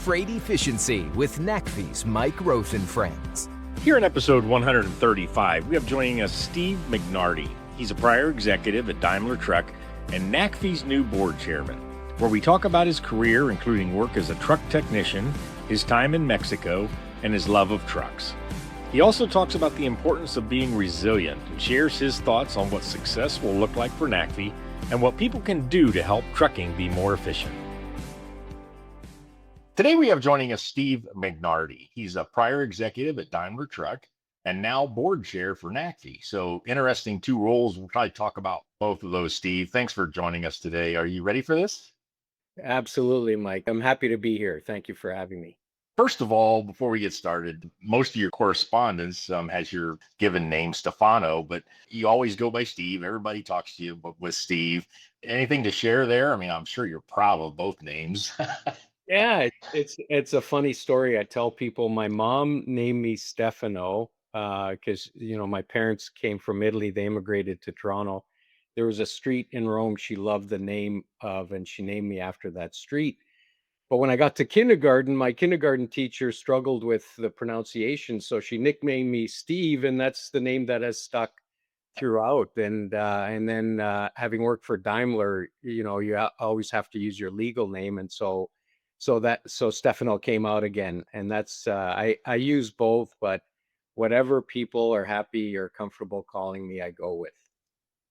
freight efficiency with NACFE's Mike Roth and Friends. Here in episode 135, we have joining us Steve Mignardi. He's a prior executive at Daimler Truck and NACFE's new board chairman, where we talk about his career, including work as a truck technician, his time in Mexico, and his love of trucks. He also talks about the importance of being resilient and shares his thoughts on what success will look like for NACFE and what people can do to help trucking be more efficient. Today we have joining us Steve Mignardi. He's a prior executive at Daimler Truck and now board chair for NACFE. So interesting two roles. We'll probably talk about both of those, Steve. Thanks for joining us today. Are you ready for this? Absolutely, Mike. I'm happy to be here. Thank you for having me. First of all, before we get started, most of your correspondence has your given name, Stefano, but you always go by Steve. Everybody talks to you with Steve. Anything to share there? I mean, I'm sure you're proud of both names. Yeah, it's a funny story. I tell people my mom named me Stefano because my parents came from Italy. They immigrated to Toronto. There was a street in Rome she loved the name of, and she named me after that street. But when I got to kindergarten, my kindergarten teacher struggled with the pronunciation, so she nicknamed me Steve, and that's the name that has stuck throughout. And then having worked for Daimler, you always have to use your legal name, and so Stefano came out again, and that's I use both, but whatever people are happy or comfortable calling me, I go with.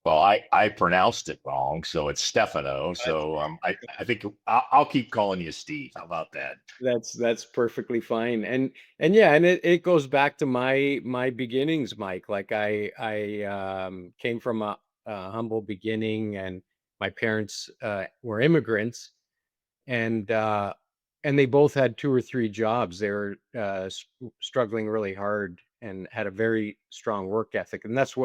Well, I pronounced it wrong, so it's Stefano. So I think I'll keep calling you Steve. How about that? That's perfectly fine. And yeah, and it goes back to my beginnings, Mike. Like I came from a humble beginning, and my parents were immigrants, and they both had two or three jobs. They were struggling really hard and had a very strong work ethic, and that's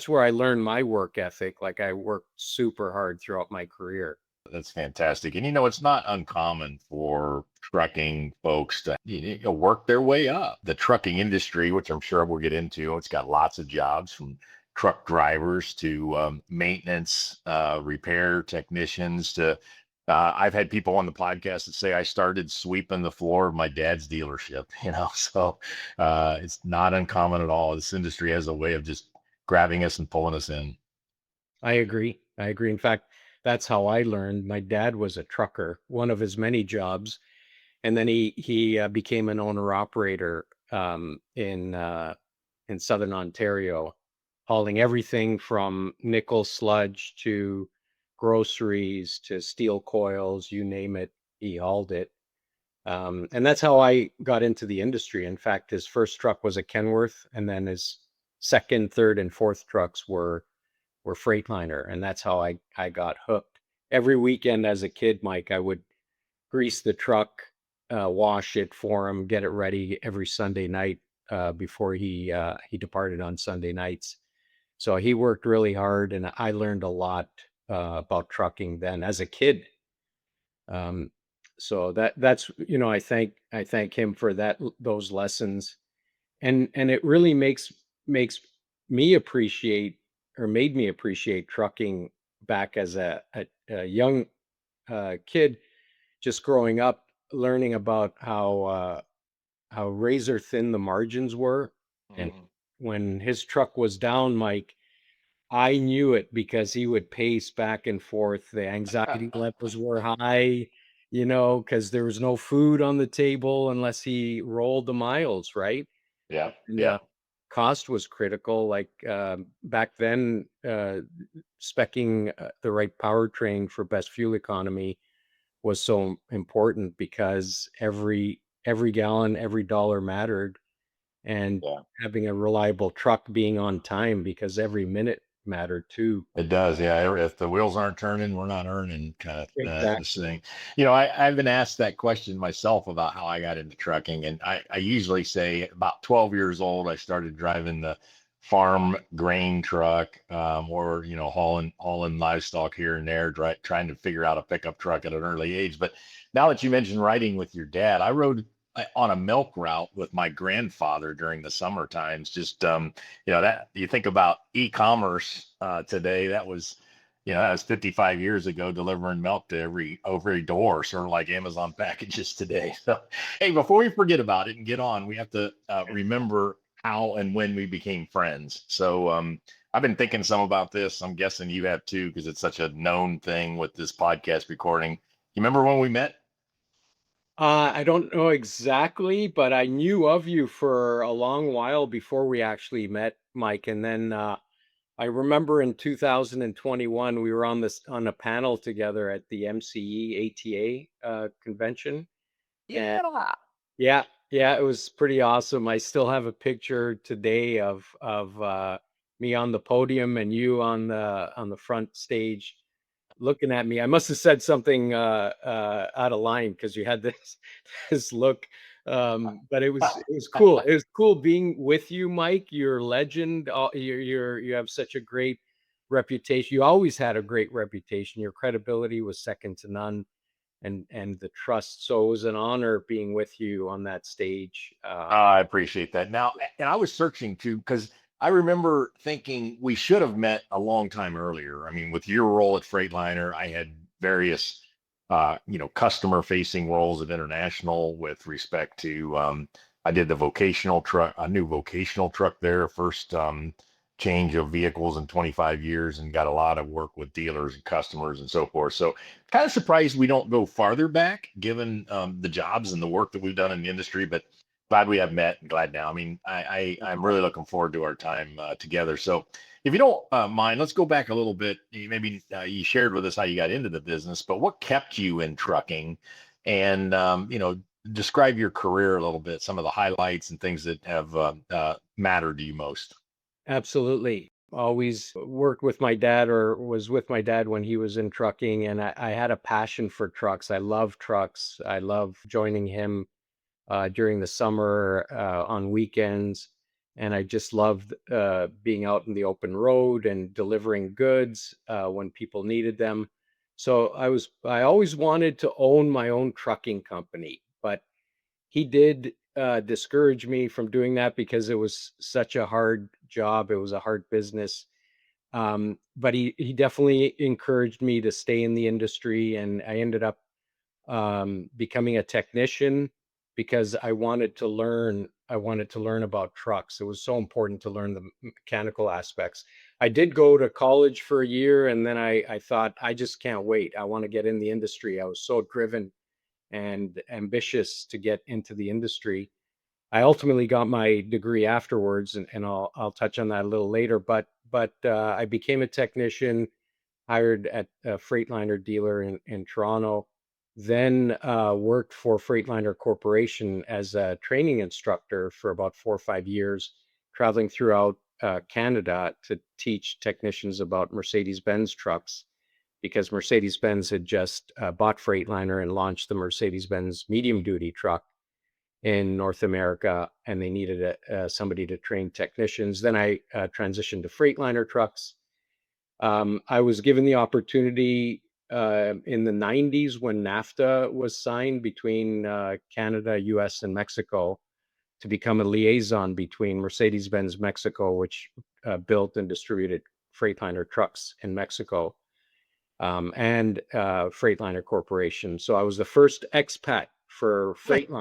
where I learned my work ethic. Like I worked super hard throughout my career. That's fantastic. And it's not uncommon for trucking folks to work their way up. The trucking industry, which I'm sure we'll get into, it's got lots of jobs from truck drivers to maintenance, repair technicians to I've had people on the podcast that say I started sweeping the floor of my dad's dealership, so it's not uncommon at all. This industry has a way of just grabbing us and pulling us in. I agree. In fact, that's how I learned. My dad was a trucker, one of his many jobs, and then he became an owner operator in Southern Ontario, hauling everything from nickel sludge to groceries to steel coils, you name it, he hauled it. And that's how I got into the industry. In fact, his first truck was a Kenworth, and then his second, third, and fourth trucks were Freightliner, and that's how I got hooked. Every weekend as a kid, Mike, I would grease the truck, wash it for him, get it ready every Sunday night before he departed on Sunday nights. So he worked really hard, and I learned a lot about trucking then as a kid. So that's I thank him for those lessons, and it really makes me appreciate, or made me appreciate, trucking back as a young kid, just growing up, learning about how razor thin the margins were. And when his truck was down, Mike, I knew it because he would pace back and forth. The anxiety levels were high, because there was no food on the table unless he rolled the miles, right? Yeah. And, Yeah. cost was critical. Like back then, specing the right powertrain for best fuel economy was so important because every gallon, every dollar mattered, and Yeah. having a reliable truck being on time, because every minute mattered too. It does, yeah. If the wheels aren't turning, we're not earning, kind of this Exactly. thing. I've been asked that question myself about how I got into trucking, and I usually say about 12 years old, I started driving the farm grain truck, or hauling livestock here and there, trying to figure out a pickup truck at an early age. But now that you mentioned riding with your dad, I rode on a milk route with my grandfather during the summer times. Just that you think about e-commerce today, that was that was 55 years ago, delivering milk to every door, sort of like Amazon packages today. So, hey, before we forget about it and get on, we have to remember how and when we became friends. So, I've been thinking some about this. I'm guessing you have too, because it's such a known thing with this podcast recording. You remember when we met? I don't know exactly, but I knew of you for a long while before we actually met, Mike. And then I remember in 2021 we were on a panel together at the MCE ATA convention. And Yeah. yeah, yeah, it was pretty awesome. I still have a picture today of me on the podium and you on the front stage looking at me. I must have said something out of line because you had this this look. But it was cool. It was cool being with you, Mike. You're a legend. You have such a great reputation. You always had a great reputation. Your credibility was second to none, and the trust. So it was an honor being with you on that stage. I appreciate that. Now, and I was searching too, because I remember thinking we should have met a long time earlier. I mean, with your role at Freightliner, I had various, customer facing roles at International with respect to, I did the vocational truck, a new vocational truck there, first change of vehicles in 25 years, and got a lot of work with dealers and customers and so forth. So, kind of surprised we don't go farther back, given the jobs and the work that we've done in the industry. But glad we have met and glad now. I mean, I'm really looking forward to our time together. So, if you don't mind, let's go back a little bit. Maybe you shared with us how you got into the business, but what kept you in trucking, and describe your career a little bit, some of the highlights and things that have mattered to you most. Absolutely. Always worked with my dad or was with my dad when he was in trucking, and I had a passion for trucks. I love trucks. I love joining him during the summer on weekends. And I just loved being out in the open road and delivering goods when people needed them. So I always wanted to own my own trucking company, but he did discourage me from doing that because it was such a hard job. It was a hard business. But he definitely encouraged me to stay in the industry, and I ended up becoming a technician because I wanted to learn. I wanted to learn about trucks. It was so important to learn the mechanical aspects. I did go to college for a year, and then I thought I just can't wait. I want to get in the industry. I was so driven and ambitious to get into the industry. I ultimately got my degree afterwards, and I'll touch on that a little later. But I became a technician, hired at a Freightliner dealer in Toronto, then worked for Freightliner Corporation as a training instructor for about 4 or 5 years, traveling throughout Canada to teach technicians about Mercedes-Benz trucks because Mercedes-Benz had just bought Freightliner and launched the Mercedes-Benz medium duty truck in North America, and they needed somebody to train technicians. Then I transitioned to Freightliner trucks. I was given the opportunity in the 90s when NAFTA was signed between Canada, US, and Mexico to become a liaison between Mercedes-Benz Mexico, which built and distributed Freightliner trucks in Mexico, and Freightliner Corporation. So I was the first expat for Freightliner.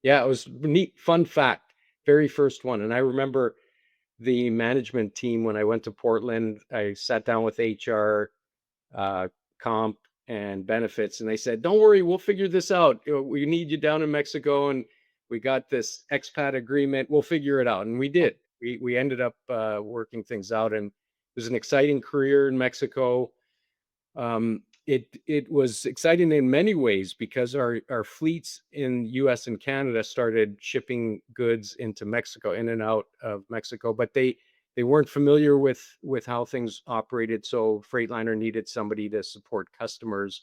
Yeah, it was neat, fun fact. Very first one. And I remember the management team when I went to Portland. I sat down with HR, uh, comp, and benefits, and they said, "Don't worry, we'll figure this out. We need you down in Mexico, and we got this expat agreement. We'll figure it out." And we did. We ended up working things out, and it was an exciting career in Mexico. It was exciting in many ways because our fleets in U.S. and Canada started shipping goods into Mexico, in and out of Mexico, but they weren't familiar with how things operated. So Freightliner needed somebody to support customers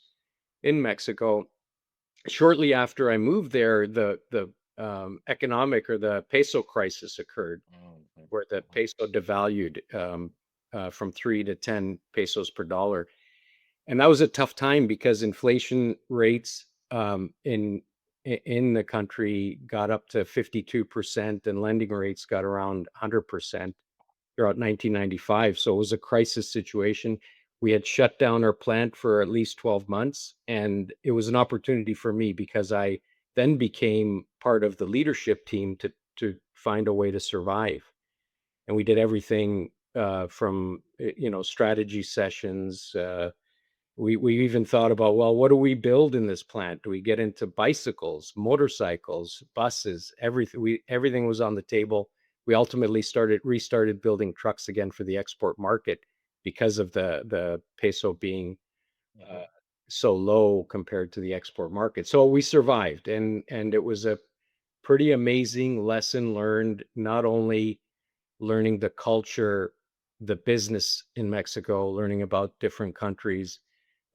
in Mexico. Shortly after I moved there, the economic or the peso crisis occurred, where the peso devalued from 3 to 10 pesos per dollar, and that was a tough time because inflation rates in the country got up to 52%, and lending rates got around 100% throughout 1995. So it was a crisis situation. We had shut down our plant for at least 12 months, and it was an opportunity for me because I then became part of the leadership team to find a way to survive. And we did everything from strategy sessions. We even thought about, well, what do we build in this plant? Do we get into bicycles, motorcycles, buses, everything? Everything was on the table. We ultimately restarted building trucks again for the export market because of the peso being uh, so low compared to the export market. So we survived, and it was a pretty amazing lesson learned, not only learning the culture, the business in Mexico, learning about different countries.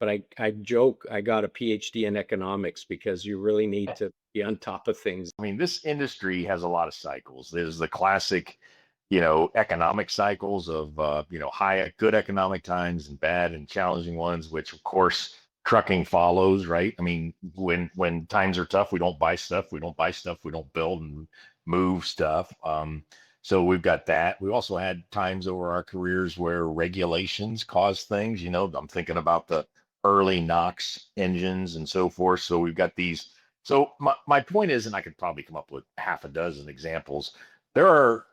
But I joke I got a PhD in economics because you really need to be on top of things. I mean, this industry has a lot of cycles. There's the classic, economic cycles of, high, good economic times and bad and challenging ones, which of course trucking follows, right? I mean, when times are tough, we don't buy stuff, we don't buy stuff, we don't build and move stuff. So we've got that. We also had times over our careers where regulations cause things. I'm thinking about the early NOx engines and so forth. So we've got these. So my point is, and I could probably come up with half a dozen examples. There are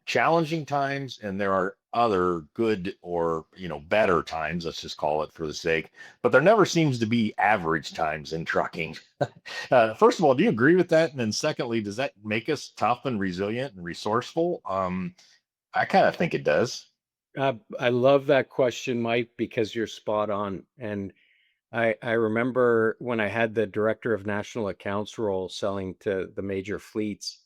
challenging times, and there are other good or better times. Let's just call it for the sake. But there never seems to be average times in trucking. First of all, do you agree with that? And then secondly, does that make us tough and resilient and resourceful? I kind of think it does. I love that question, Mike, because you're spot on. And I remember when I had the director of national accounts role selling to the major fleets,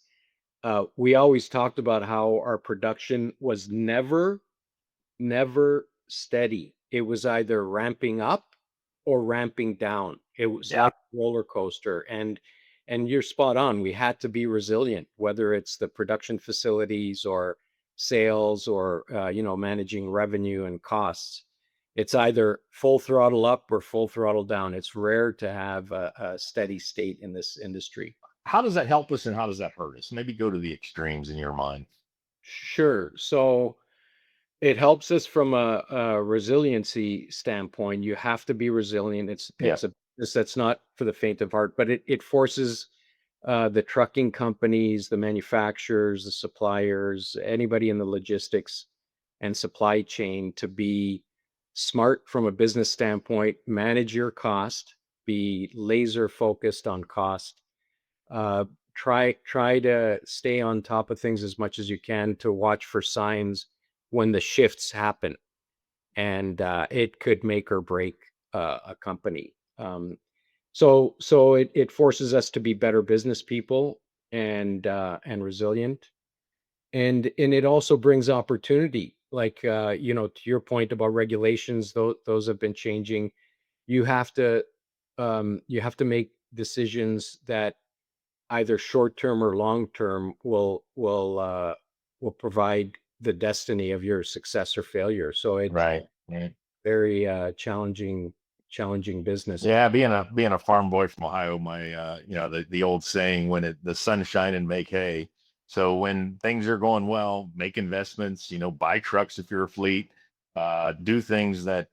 we always talked about how our production was never steady. It was either ramping up or ramping down. It was Yeah. like a roller coaster. And you're spot on. We had to be resilient, whether it's the production facilities or sales or managing revenue and costs. It's either full throttle up or full throttle down. It's rare to have a steady state in this industry. How does that help us and how does that hurt us? Maybe go to the extremes in your mind. Sure. So it helps us from a resiliency standpoint. You have to be resilient. It's Yeah. it's a business that's not for the faint of heart, but it forces the trucking companies, the manufacturers, the suppliers, anybody in the logistics and supply chain to be smart from a business standpoint, manage your cost, be laser focused on cost, uh, try to stay on top of things as much as you can to watch for signs when the shifts happen, and it could make or break a company. So it forces us to be better business people and resilient, and it also brings opportunity. Like to your point about regulations, those have been changing. You have to make decisions that either short term or long term will provide the destiny of your success or failure. So it's Right. Right. very challenging business. Yeah, being a farm boy from Ohio, my the old saying, when the sun's shining, make hay. So when things are going well, make investments, buy trucks if you're a fleet, do things that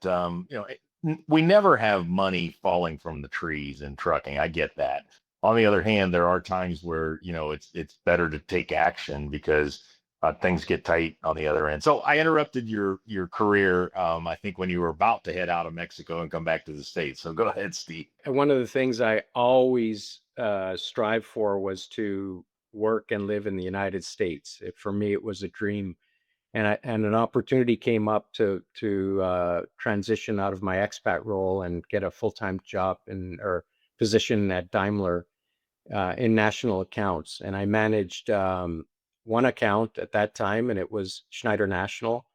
we never have money falling from the trees in trucking. I get that. On the other hand, there are times where it's better to take action because things get tight on the other end. So I interrupted your career. I think when you were about to head out of Mexico and come back to the States. So go ahead, Steve. And one of the things I always strive for was to work and live in the United States. For me, it was a dream, and an opportunity came up to transition out of my expat role and get a full-time job or position at Daimler in national accounts. And I managed one account at that time, and it was Schneider National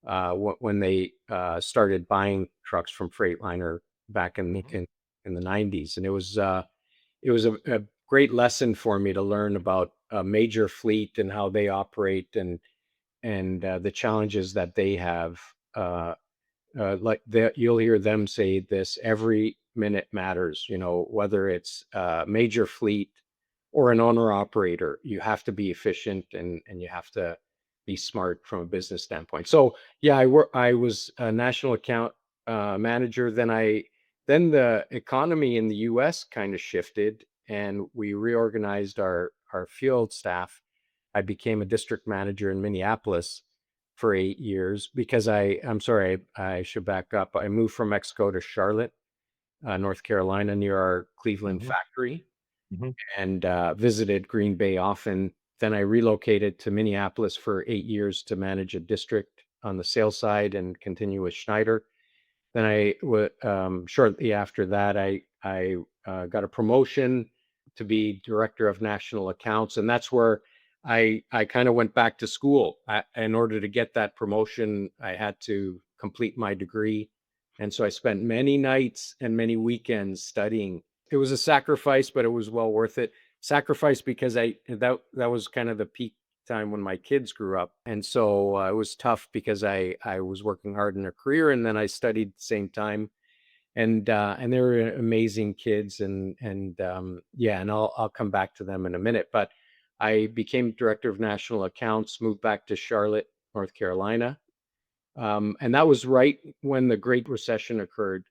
when they started buying trucks from Freightliner back in the 90s. And it was a great lesson for me to learn about a major fleet and how they operate, and the challenges that they have. Like you'll hear them say this: every minute matters. Whether it's a major fleet or an owner operator, you have to be efficient, and you have to be smart from a business standpoint. So yeah, I was a national account manager. Then the economy in the U.S. kind of shifted, and we reorganized our field staff. I became a district manager in Minneapolis for 8 years because I'm sorry, I should back up. I moved from Mexico to Charlotte, North Carolina, near our Cleveland Hmm. factory, Hmm. and visited Green Bay often. Then I relocated to Minneapolis for 8 years to manage a district on the sales side and continue with Schneider. Then shortly after that, I got a promotion to be director of national accounts, and that's where I kind of went back to school. In order to get that promotion, I had to complete my degree, and so I spent many nights and many weekends studying. It was a sacrifice, but it was well worth it. Sacrifice because that was kind of the peak time when my kids grew up, and so it was tough because I was working hard in a career, and then I studied at the same time, and they were amazing kids, and yeah, and I'll come back to them in a minute. But I became director of national accounts, moved back to Charlotte, North Carolina, and that was right when the Great Recession occurred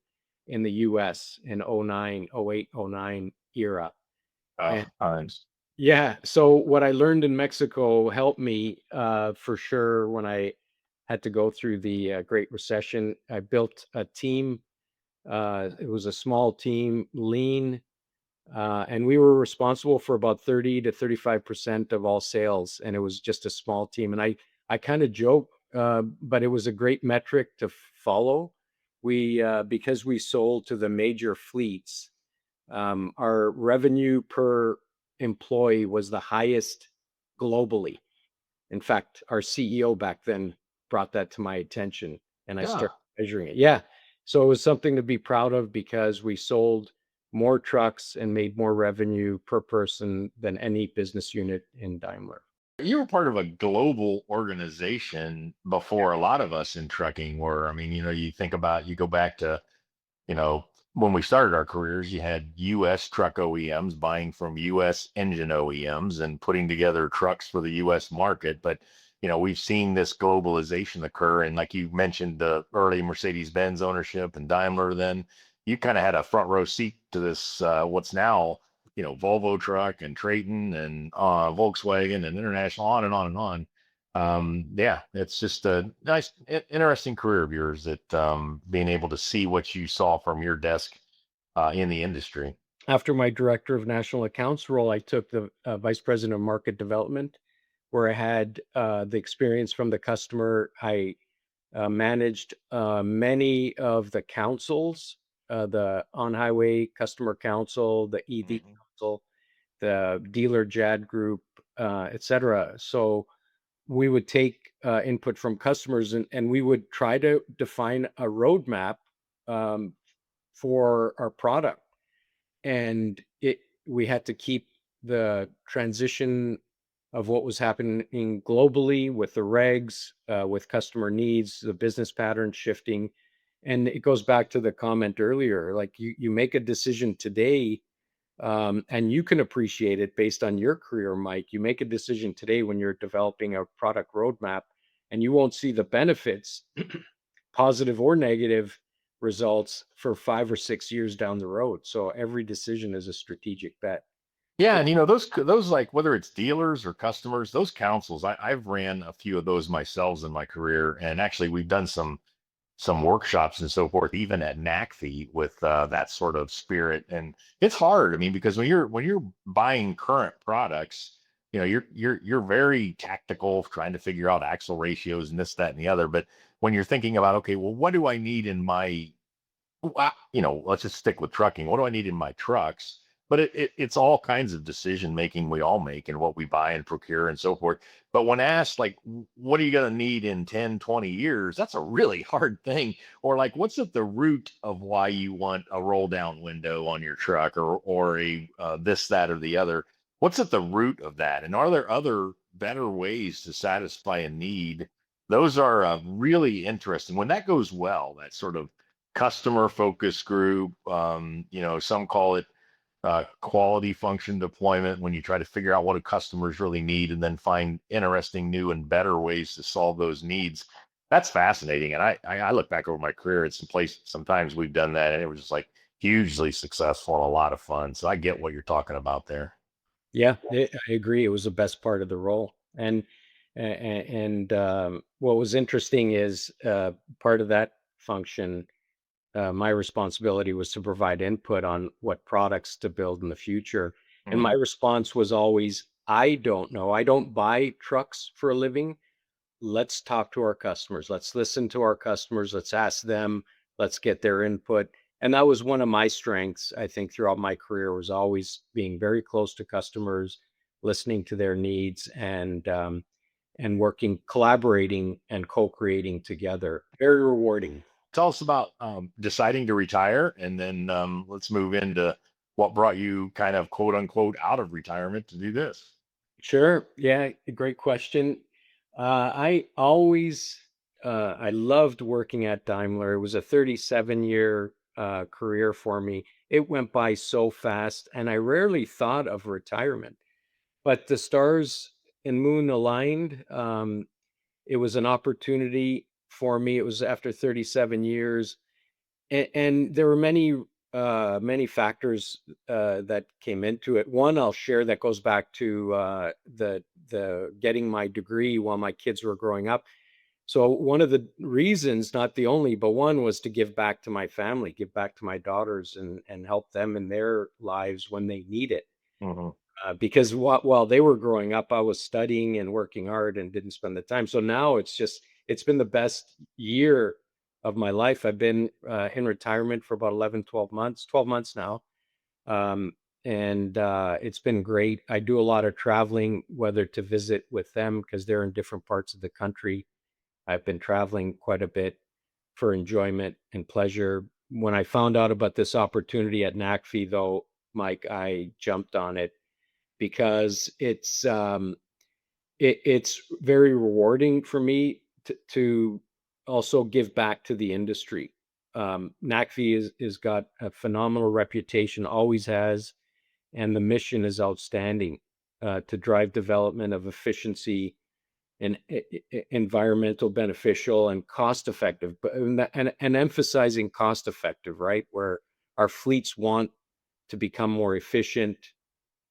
in the U.S. in '09, '08, '09 era. And Times. yeah, so what I learned in Mexico helped me for sure when I had to go through the Great Recession. I built a team. It was a small team, lean, and we were responsible for about 30 to 35% of all sales. And it was just a small team. And I kind of joke, but it was a great metric to follow. Because we sold to the major fleets, our revenue per employee was the highest globally. In fact, our CEO back then brought that to my attention, and I Yeah. started measuring it. Yeah. So it was something to be proud of because we sold more trucks and made more revenue per person than any business unit in Daimler. You were part of a global organization before a lot of us in trucking were. I mean, you think about, you go back to, you know, when we started our careers, you had U.S. truck OEMs buying from U.S. engine OEMs and putting together trucks for the U.S. market. But, we've seen this globalization occur. And like you mentioned, the early Mercedes-Benz ownership and Daimler, then you kind of had a front row seat to this, what's now, Volvo Truck and Traton and Volkswagen and International, on and on and on. Yeah, it's just a nice, interesting career of yours that being able to see what you saw from your desk in the industry. After my director of national accounts role, I took the vice president of market development, where I had the experience from the customer. I managed many of the councils, the on highway customer council, the EV Hmm. council, the dealer JAD group, etc. So we would take input from customers, and we would try to define a roadmap um, for our product. And we had to keep the transition of what was happening globally with the regs, with customer needs, the business patterns shifting. And it goes back to the comment earlier, like you make a decision today, and you can appreciate it based on your career, Mike. You make a decision today when you're developing a product roadmap, and you won't see the benefits, positive or negative results, for 5 or 6 years down the road. So every decision is a strategic bet. Yeah, and those like whether it's dealers or customers, those councils, I've ran a few of those myself in my career, and actually we've done some workshops and so forth, even at NACFE with that sort of spirit. And it's hard. I mean, because when you're buying current products, you're very tactical, trying to figure out axle ratios and this, that, and the other. But when you're thinking about, okay, well, what do I need in my let's just stick with trucking. What do I need in my trucks? But it's all kinds of decision making we all make and what we buy and procure and so forth. But when asked, like, what are you going to need in 10, 20 years? That's a really hard thing. Or like, what's at the root of why you want a roll down window on your truck or a this, that, or the other? What's at the root of that? And are there other better ways to satisfy a need? Those are really interesting. When that goes well, that sort of customer focus group. Some call it quality function deployment when you try to figure out what do customers really need and then find interesting new and better ways to solve those needs. That's fascinating. And I look back over my career at some place, sometimes we've done that and it was just like hugely successful and a lot of fun. So I get what you're talking about there. Yeah, I agree. It was the best part of the role. And what was interesting is part of that function, my responsibility was to provide input on what products to build in the future. And my Mhm. response was always, I don't know. I don't buy trucks for a living. Let's talk to our customers. Let's listen to our customers. Let's ask them. Let's get their input. And that was one of my strengths, I think, throughout my career was always being very close to customers, listening to their needs, and working, collaborating, and co-creating together. Very rewarding. Tell us about deciding to retire, and then let's move into what brought you kind of quote unquote out of retirement to do this. Sure. Yeah, great question. I always I loved working at Daimler. It was a 37-year career for me. It went by so fast, and I rarely thought of retirement. But the stars and moon aligned. It was an opportunity for me. It was after 37 years, and there were many factors that came into it. One I'll share that goes back to the getting my degree while my kids were growing up. So one of the reasons, not the only, but one was to give back to my family, give back to my daughters, and help them in their lives when they need it. Mhm. Because while they were growing up, I was studying and working hard and didn't spend the time. So now it's been the best year of my life. I've been in retirement for about 11, 12 months, 12 months now. Um, and it's been great. I do a lot of traveling, whether to visit with them because they're in different parts of the country. I've been traveling quite a bit for enjoyment and pleasure. When I found out about this opportunity at NACFE, though, Mike, I jumped on it because it's very rewarding for me to also give back to the industry. NACFE is got a phenomenal reputation, always has, and the mission is outstanding to drive development of efficiency and environmental beneficial and cost effective, but and emphasizing cost effective, right? Where our fleets want to become more efficient,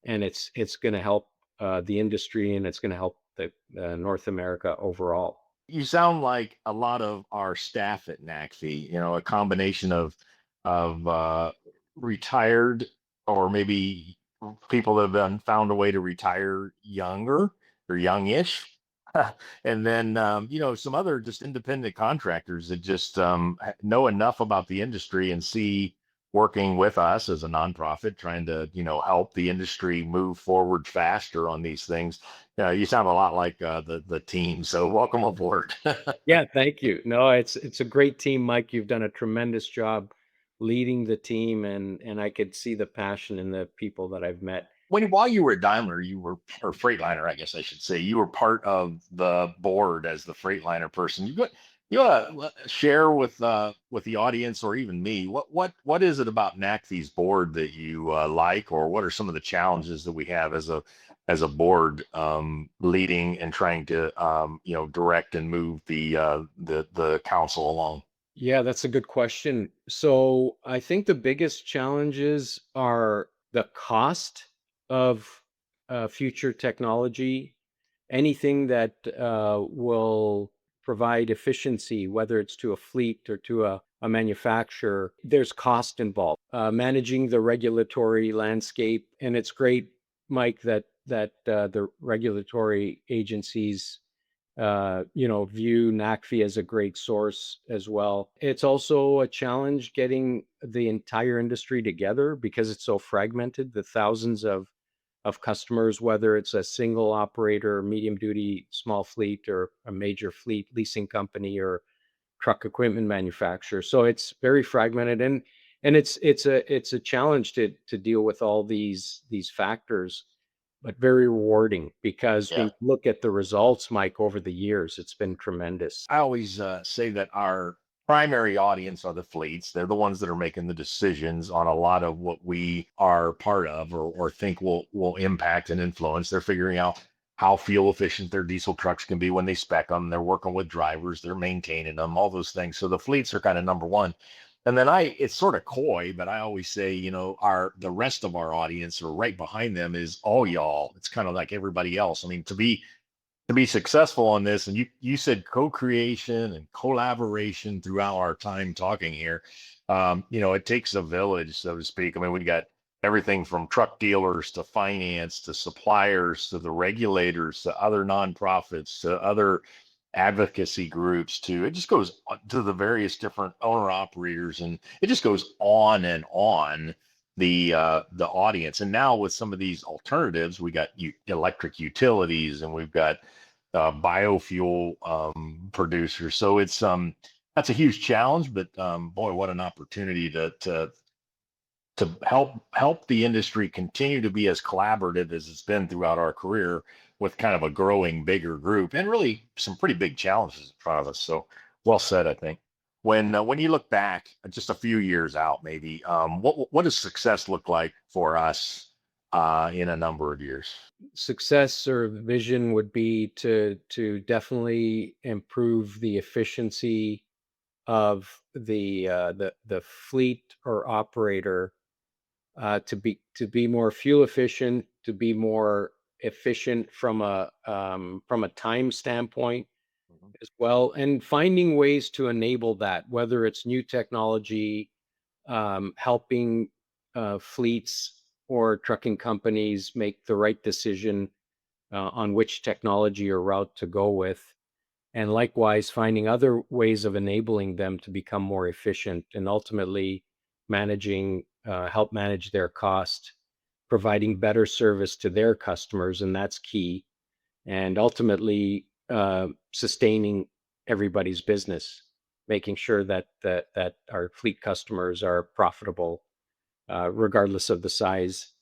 and it's going to help the industry, and it's going to help the North America overall. You sound like a lot of our staff at NACFE, a combination of retired or maybe people that have been found a way to retire younger or youngish. And then some other just independent contractors that just know enough about the industry and see working with us as a nonprofit, trying to help the industry move forward faster on these things. You sound a lot like the team, so welcome aboard. Yeah, thank you. No, it's a great team, Mike. You've done a tremendous job leading the team, and I could see the passion in the people that I've met. While you were at Daimler, you were, or Freightliner, I guess I should say, you were part of the board as the Freightliner person. Share with the audience or even me what is it about NACFE's board that you like, or what are some of the challenges that we have as a board leading and trying to direct and move the council along? Yeah, that's a good question. So I think the biggest challenges are the cost of future technology, anything that will provide efficiency, whether it's to a fleet or to a manufacturer, there's cost involved. Managing the regulatory landscape, and it's great, Mike, that the regulatory agencies view NACFE as a great source as well. It's also a challenge getting the entire industry together because it's so fragmented, the thousands of customers, whether it's a single operator, medium duty, small fleet, or a major fleet leasing company or truck equipment manufacturer. So it's very fragmented, and it's a challenge to deal with all these factors, but very rewarding because when Yeah. you look at the results, Mike, over the years, it's been tremendous. I always say that our primary audience are the fleets. They're the ones that are making the decisions on a lot of what we are part of or think will impact and influence. They're figuring out how fuel efficient their diesel trucks can be when they spec them. They're working with drivers, they're maintaining them, all those things. So the fleets are kind of number one. And then it's sort of coy, but I always say, the rest of our audience or right behind them is all y'all. It's kind of like everybody else. I mean, to be successful on this, and you said co-creation and collaboration throughout our time talking here. It takes a village, so to speak. I mean, we got everything from truck dealers to finance to suppliers to the regulators to other nonprofits to other advocacy groups to it just goes to the various different owner operators, and it just goes on and on the audience. And now with some of these alternatives, we got electric utilities and we've got biofuel producers. So it's that's a huge challenge, but boy, what an opportunity to help the industry continue to be as collaborative as it's been throughout our career with kind of a growing bigger group and really some pretty big challenges in front of us. So well said, I think. When you look back just a few years out, maybe what does success look like for us in a number of years? Success or vision would be to definitely improve the efficiency of the fleet or operator, to be more fuel efficient, to be more efficient from a time standpoint as well, and finding ways to enable that, whether it's new technology, helping fleets or trucking companies make the right decision on which technology or route to go with, and likewise finding other ways of enabling them to become more efficient and ultimately help manage their cost, providing better service to their customers, and that's key, and ultimately sustaining everybody's business, making sure that our fleet customers are profitable, regardless of the size,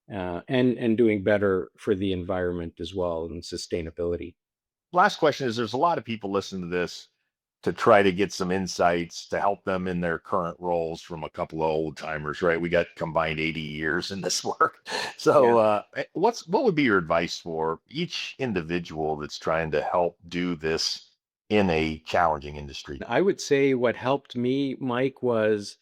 and doing better for the environment as well and sustainability. Last question is, there's a lot of people listening to this to try to get some insights to help them in their current roles from a couple of old timers, right? We got combined 80 years in this work. So what would be your advice for each individual that's trying to help do this in a challenging industry? I would say what helped me, Mike, was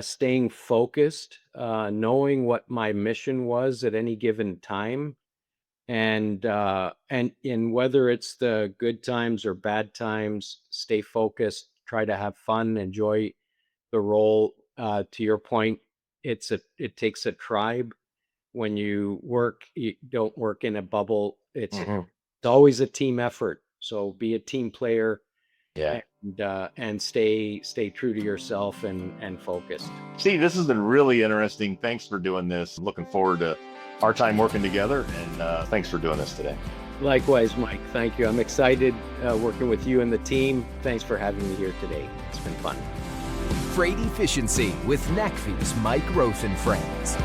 staying focused, knowing what my mission was at any given time, and in whether it's the good times or bad times, stay focused, try to have fun, enjoy the role. To your point, it takes a tribe. When you work, you don't work in a bubble. It's always a team effort. So be a team player, Yeah. and stay true to yourself and focused. Steve, this has been really interesting. Thanks for doing this. Looking forward to our time working together, and thanks for doing this today. Likewise, Mike. Thank you. I'm excited working with you and the team. Thanks for having me here today. It's been fun. Freight Efficiency with NACFE's Mike Roth and Friends.